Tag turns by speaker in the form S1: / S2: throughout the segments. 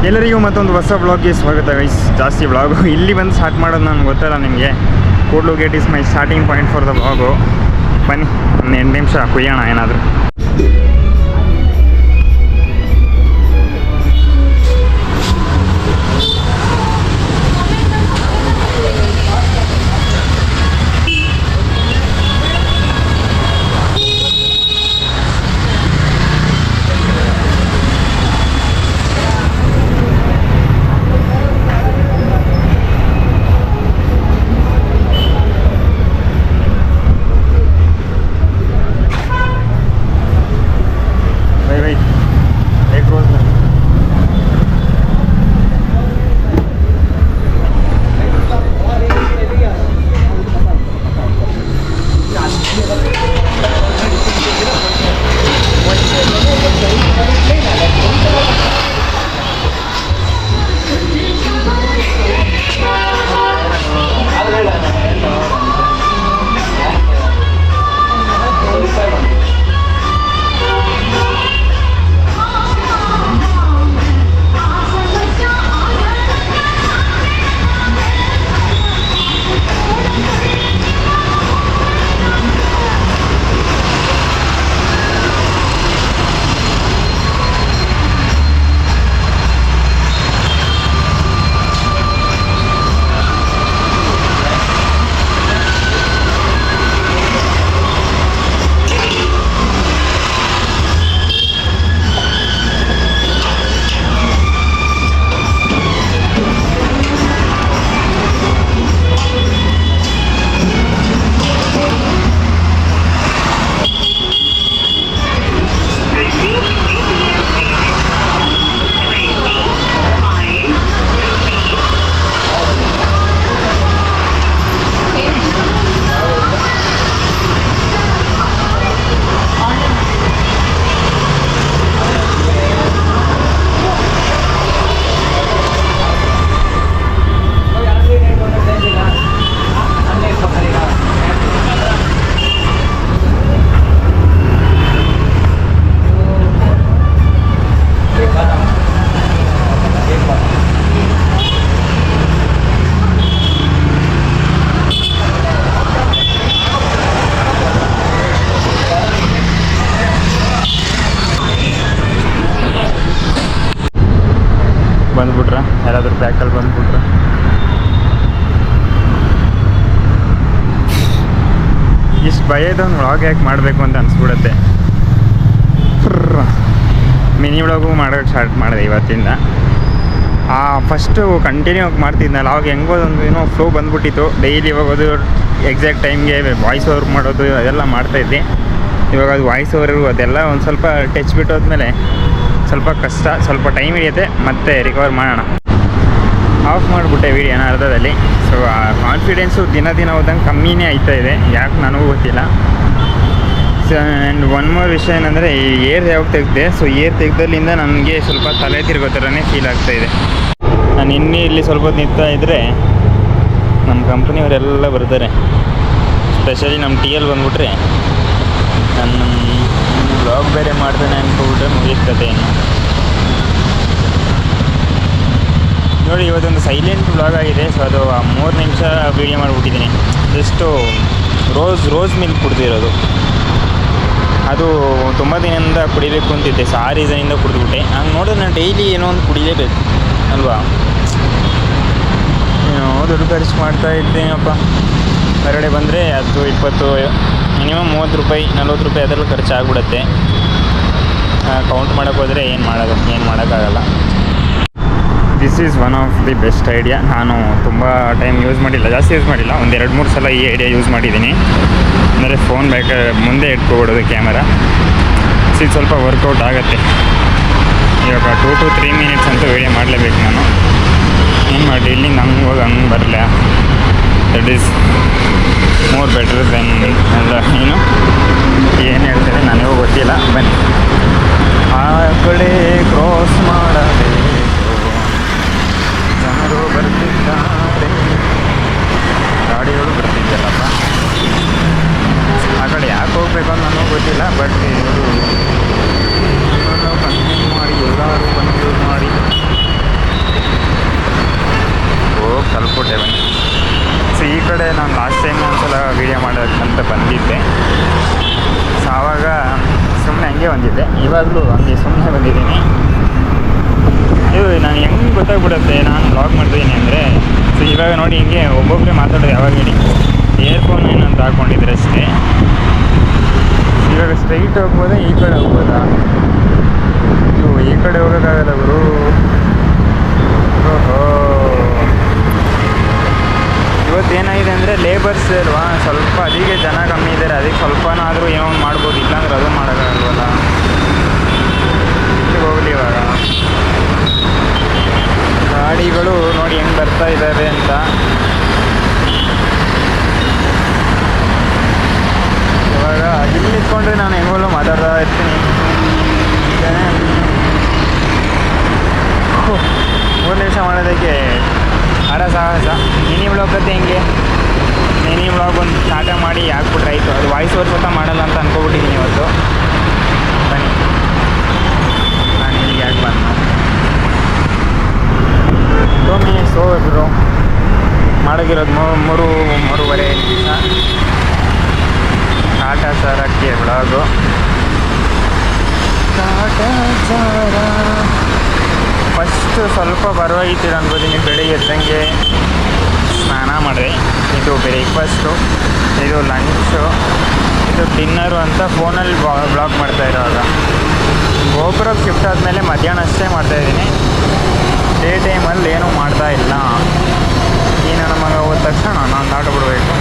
S1: ಎಲ್ಲರಿಗೂ ಮತ್ತೊಂದು ಹೊಸ ಬ್ಲಾಗ್ಗೆ ಸ್ವಾಗತ ಗೈಸ್. ಜಾಸ್ತಿ ಬ್ಲಾಗು ಇಲ್ಲಿ ಬಂದು ಸ್ಟಾರ್ಟ್ ಮಾಡೋದು ನನಗೆ ಗೊತ್ತಲ್ಲ ನಿಮಗೆ. Kudlu gate is my starting point for the blog. ಬನ್ನಿ ಒಂದು 8 ನಿಮಿಷ ಕುಯ್ಯೋಣ ಏನಾದರೂ. ಬಂದ್ಬಿಟ್ರ ಯಾರಾದರೂ ಬ್ಯಾಕಲ್ಲಿ ಬಂದ್ಬಿಟ್ರ. ಇಷ್ಟು ಭಯದೊಂದು ವ್ಲಾಗ್ ಯಾಕೆ ಮಾಡಬೇಕು ಅಂತ ಅನಿಸ್ಬಿಡುತ್ತೆ. ಮಿನಿ ವ್ಲಾಗು ಮಾಡೋಕ್ಕೆ ಸ್ಟಾರ್ಟ್ ಮಾಡಿದೆ ಇವತ್ತಿಂದ. ಫಸ್ಟು ಕಂಟಿನ್ಯೂ ಆಗಿ ಮಾಡ್ತಿದ್ನಲ್ಲ ಅವಾಗ ಹೆಂಗೋದೊಂದು ಏನೋ ಫ್ಲೋ ಬಂದ್ಬಿಟ್ಟಿತ್ತು. ಡೈಲಿ ಹೋಗೋದು ಎಕ್ಸಾಕ್ಟ್ ಟೈಮ್ಗೆ ವಾಯ್ಸ್ ಓವರ್ ಮಾಡೋದು ಅದೆಲ್ಲ ಮಾಡ್ತಾಯಿದ್ದೆ. ಇವಾಗ ಅದು ವಾಯ್ಸ್ ಓವರು ಅದೆಲ್ಲ ಒಂದು ಸ್ವಲ್ಪ ಟಚ್ ಬಿಟ್ಟೋದ್ಮೇಲೆ ಸ್ವಲ್ಪ ಕಷ್ಟ, ಸ್ವಲ್ಪ ಟೈಮ್ ಹಿಡಿಯುತ್ತೆ. ಮತ್ತೆ ರಿಕವರ್ ಮಾಡೋಣ. ಆಫ್ ಮಾಡಿಬಿಟ್ಟೆ ವೀಡಿಯೋನ ಅರ್ಧದಲ್ಲಿ. ಸೊ ಕಾನ್ಫಿಡೆನ್ಸು ದಿನ ಹೋದಂಗೆ ಕಮ್ಮಿನೇ ಆಯ್ತಾಯಿದೆ, ಯಾಕೆ ನನಗೂ ಗೊತ್ತಿಲ್ಲ. ಆ್ಯಂಡ್ ಒನ್ ಮೋರ್ ವಿಷಯ ಏನಂದರೆ ಈ ಏರ್ ಯಾವಾಗ ತೆಗೆದೆ, ಸೊ ಏರ್ ತೆಗೆದಲ್ಲಿಂದ ನನಗೆ ಸ್ವಲ್ಪ ತಲೆ ತಿರುಗೋ ಥರನೇ ಫೀಲ್ ಆಗ್ತಾಯಿದೆ. ನಾನು ಇನ್ನೂ ಇಲ್ಲಿ ಸ್ವಲ್ಪ ಹೊತ್ತು ನಿಂತಾ ಇದ್ದರೆ ನಮ್ಮ ಕಂಪ್ನಿಯವರೆಲ್ಲ ಬರ್ತಾರೆ. ಸ್ಪೆಷಲಿ ನಮ್ಮ TL ಬಂದುಬಿಟ್ರೆ ನನ್ನ ಬ್ಲಾಗ್ ಬೇರೆ ಮಾಡ್ತಾನೆ ಅಂದ್ಕೊಬಿಟ್ರೆ ಮುಗಿಸ್ತದೆ ಇನ್ನು. ನೋಡಿ ಇವತ್ತೊಂದು ಸೈಲೆಂಟ್ ಬ್ಲಾಗ್ ಆಗಿದೆ. ಸೊ ಅದು 3 ನಿಮಿಷ ವೀಡಿಯೋ ಮಾಡಿಬಿಟ್ಟಿದ್ದೀನಿ. ಜಸ್ಟು ರೋಸ್ ಮಿಲ್ಕ್ ಕುಡ್ದಿರೋದು. ಅದು ತುಂಬ ದಿನದಿಂದ ಕುಡಿಬೇಕು ಅಂತಿದ್ದೆ, ಸೊ ಆ ರೀಸನಿಂದ ಕುಡಿದ್ಬಿಟ್ಟೆ. ಹಂಗೆ ನೋಡಿದ್ರೆ ನಾನು ಡೈಲಿ ಏನೋ ಒಂದು ಕುಡಿಲೇಬೇಕು ಅಲ್ವಾ. ಏನೋ ದುಡ್ಡು ಖರ್ಚು ಮಾಡ್ತಾ ಇದ್ದೇನಪ್ಪ. ಹೊರಗಡೆ ಬಂದರೆ 10, 20, ಮಿನಿಮಮ್ 30 ರೂಪಾಯಿ 40 ರೂಪಾಯಿ ಅದರಲ್ಲಿ ಖರ್ಚಾಗ್ಬಿಡುತ್ತೆ. ಕೌಂಟ್ ಮಾಡೋಕ್ಕೆ ಹೋದರೆ ಏನು ಮಾಡೋಕ್ಕಾಗಲ್ಲ. This is one of the best idea. ನಾನು ತುಂಬ ಟೈಮ್ ಜಾಸ್ತಿ ಯೂಸ್ ಮಾಡಿಲ್ಲ. ಒಂದು 2-3 ಸಲ ಈ ಐಡಿಯಾ ಯೂಸ್ ಮಾಡಿದ್ದೀನಿ. ಅಂದರೆ ಫೋನ್ ಮುಂದೆ ಇಟ್ಕೊಬಿಡೋದು ಕ್ಯಾಮರಾ. ಇದು ಸ್ವಲ್ಪ ವರ್ಕೌಟ್ ಆಗುತ್ತೆ. ಇವಾಗ 2 to 3 ಮಿನಿಟ್ಸ್ ಅಂತೂ ವೀಡಿಯೋ ಮಾಡಲೇಬೇಕು ನಾನು. ಏನು ಮಾಡಲಿ, ಇಲ್ಲಿಂದ ಹಂಗೆ ಹೋಗಿ ಹಂಗೆ ಬರಲ. That is more better than ಎಲ್ಲ. ಏನು ಹೇಳ್ತಾರೆ ನನಗೂ ಗೊತ್ತಿಲ್ಲ. ಬನ್ನಿ ಆ ಕಡೆ ಕ್ರಾಸ್ ಮಾಡಬೇಕು, ಜನರು ಬರ್ತಿದ್ದಾರೆ. ಗಾಡಿಗಳು ಬರ್ತಿದ್ದಲ್ಲಪ್ಪ. ಆ ಕಡೆ ಯಾಕೆ ಹೋಗ್ಬೇಕು ಅಂತ ನನಗೂ ಗೊತ್ತಿಲ್ಲ. ಬಟ್ ಇವರು ಕನ್ಫ್ಯೂಸ್ ಮಾಡಿ, ಎಲ್ಲರೂ ಕನ್ಫ್ಯೂಸ್ ಮಾಡಿ ಇವಾಗಲೂ ಹಂಗೆ ಸುಮ್ಮನೆ ಬಂದಿದ್ದೀನಿ. ಇದು ನಾನು ಹೆಂಗೆ ಗೊತ್ತಾಗ್ಬಿಡುತ್ತೆ ನಾನು ಬ್ಲಾಗ್ ಮಾಡ್ತಿದ್ದೀನಿ ಅಂದರೆ, ಸೊ ಇವಾಗ ನೋಡಿ ಹಿಂಗೆ ಒಬ್ಬೊಬ್ಬರೇ ಮಾತಾಡೋದು ಯಾವಾಗ ಹೇಳಿ, ಇಯರ್ಫೋನ್ ಏನಂತ ಹಾಕ್ಕೊಂಡಿದ್ರೆ ಅಷ್ಟೇ. ಇವಾಗ ಸ್ಟ್ರೈಟ್ ಹೋಗ್ಬೋದಾ ಈ ಕಡೆ ಹೋಗ್ಬೋದಾ? ಇದು ಈ ಕಡೆ ಹೋಗೋಕ್ಕಾಗಲ್ಲ ಗುರು. ಓಹೋ, ಇವತ್ತೇನಾಗಿದೆ ಅಂದರೆ ಲೇಬರ್ಸ್ ಅಲ್ವಾ, ಸ್ವಲ್ಪ ಅದಕ್ಕೆ ಜನ ಕಮ್ಮಿ ಇದ್ದಾರೆ, ಅದಕ್ಕೆ ಸ್ವಲ್ಪನಾದರೂ ಏನೋ ಒಂದು ಮಾಡ್ಬೋದು, ಇಲ್ಲಾಂದ್ರೆ ಅದು ಮಾಡೋಕ್ಕಾಗಲ್ವಲ್ಲ. ಇಲ್ಲಿಗೆ ಹೋಗಲಿ ಇವಾಗ. ಗಾಡಿಗಳು ನೋಡಿ ಹೆಂಗೆ ಬರ್ತಾ ಇದ್ದಾರೆ ಅಂತ. ಇವಾಗ ಇಲ್ಲಿ ನಿಂತ್ಕೊಂಡ್ರೆ ನಾನು ಹೆಂಗೋಲ್ಲೂ ಮಾತಾಡ್ತಾ ಇರ್ತೀನಿ. 3 ನಿಮಿಷ ಮಾಡೋದಕ್ಕೆ ಸಾಹಸ. ಮಿನಿ ವ್ಲಾಗ್ ಕತೆ ಹೆಂಗೆ, ಮಿನಿ ವ್ಲಾಗ್ ಒಂದು ಸ್ಟಾರ್ಟ ಮಾಡಿ ಹಾಕ್ಬಿಟ್ರೆ ಆಯಿತು. ಅದು ವಾಯ್ಸ್ ಓವರ್ ಸ್ವತಃ ಮಾಡಲ್ಲ ಅಂತ ಅಂದ್ಕೊಬಿಟ್ಟಿದ್ದೀನಿ ಇವತ್ತು. ಬನ್ನಿ, ನಾನು ಇಲ್ಲಿಗೆ ಯಾಕೆ ಬಂದು 2 ಮಿನಿಟ್ಸ್ ಹೋಗಿದ್ರು ಮಾಡೋಗಿರೋದು 3-3.5 ನಿಮಿಷ. ಕಾಟಾಚಾರಕ್ಕೆ ವ್ಲಾಗು. ಕಾಟಾಚಾರ ಫಸ್ಟು ಸ್ವಲ್ಪ ಪರವಾಗಿತ್ತು ಅನ್ಕೋತೀನಿ. ಬೆಳಿಗ್ಗೆ ಎದ್ದಂಗೆ ಸ್ನಾನ ಮಾಡಿದೆ. ಇದು ಬ್ರೇಕ್ಫಾಸ್ಟು, ಇದು ಲಂಚು, ಇದು ಡಿನ್ನರು ಅಂತ ಫೋನಲ್ಲಿ ಬ್ಲಾಗ್ ಮಾಡ್ತಾ ಇರೋವಾಗ. ಗೋಪುರಕ್ಕೆ ಶಿಫ್ಟ್ ಆದಮೇಲೆ ಮಧ್ಯಾಹ್ನ ಅಷ್ಟೇ ಮಾಡ್ತಾಯಿದ್ದೀನಿ. ಡೇ ಟೈಮಲ್ಲಿ ಏನೂ ಮಾಡ್ತಾ ಇಲ್ಲ. ಈ ನನ್ನ ಮಗ ಹೋದ ತಕ್ಷಣ ನಾನು ದಾಟಬಿಡ್ಬೇಕು.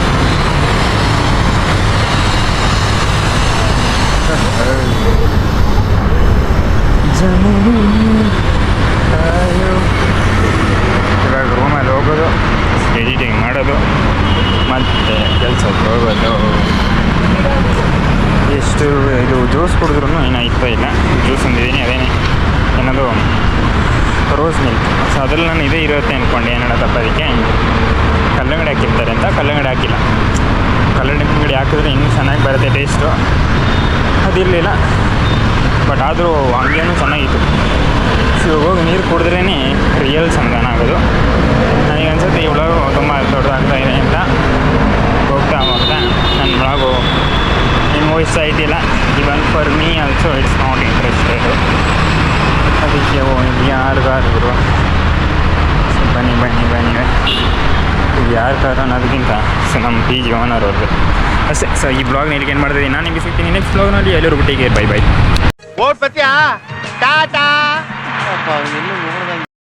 S1: ಇವಾಗ ರೂಮಲ್ಲಿ ಹೋಗೋದು, ಎಡಿಟಿಂಗ್ ಮಾಡೋದು, ಮತ್ತು ಕೆಲಸಕ್ಕೆ ಹೋಗೋದು. ಎಷ್ಟು ಇದು ಜ್ಯೂಸ್ ಕುಡಿದ್ರೂ ಏನೂ ಇರ್ತಾ ಇಲ್ಲ. ಜ್ಯೂಸ್ ಅಂದಿದ್ದೀನಿ, ಅದೇನೇ ಏನದು ರೋಸ್ ಮಿಲ್ಕ್. ಸೊ ಅದ್ರಲ್ಲಿ ನಾನು ಇದೇ ಇರುತ್ತೆ ಅಂದ್ಕೊಂಡೆ, ಏನಾಡ ತಪ್ಪೋದಕ್ಕೆ ಕಲ್ಲಂಗಡಿ ಹಾಕಿರ್ತಾರೆ ಅಂತ. ಕಲ್ಲಂಗಡಿ ಹಾಕಿಲ್ಲ. ಕಲ್ಲಂಗಡಿ ಹಾಕಿದ್ರೆ ಇನ್ನೂ ಚೆನ್ನಾಗಿ ಬರುತ್ತೆ ಟೇಸ್ಟು. ಅದಿರಲಿಲ್ಲ, ಬಟ್ ಆದರೂ ಹಂಗೇನೂ ಚೆನ್ನಾಗಿತ್ತು. ಸೊ ಹೋಗಿ ನೀರು ಕುಡಿದ್ರೇ ರಿಯಲ್ ಸಂಧಾನ ಆಗೋದು. ನನಗೆ ಅನ್ಸುತ್ತೆ ಈ ವ್ಲಾಗು ತುಂಬ ದೊಡ್ಡದಾಗ್ತಾಯಿದೆ ಅಂತ. ಹೋಗ್ತಾ ನನ್ನ ವ್ಲಾಗು ನಿಮಗೂ ಇಷ್ಟ ಆಯ್ತಿಲ್ಲ. Even for me also it's not interested. ಅದಕ್ಕೆ ಯಾರಿಗಾದ್ರು ಸೊ ಬನ್ನಿ ಇದು ಯಾರ ಕಾರು ಅನ್ನೋದಕ್ಕಿಂತ ಸೊ ನಮ್ಮ PG ಓನರ್ ಅವ್ರದ್ದು ಅಷ್ಟೇ. ಸೊ ಈ ಬ್ಲಾಗ್ನ ಇಲ್ಲಿಗೆ ಏನು ಮಾಡ್ತಿದ್ದೀನಿ, ನಾನು ನಿಮಗೆ ಸಿಗ್ತೀನಿ ನೆಕ್ಸ್ಟ್ ಬ್ಲಾಗ್ನಲ್ಲಿ. ಎಲ್ಲರೂ ಬಿಟ್ಟಿಗೆ ಬೈ.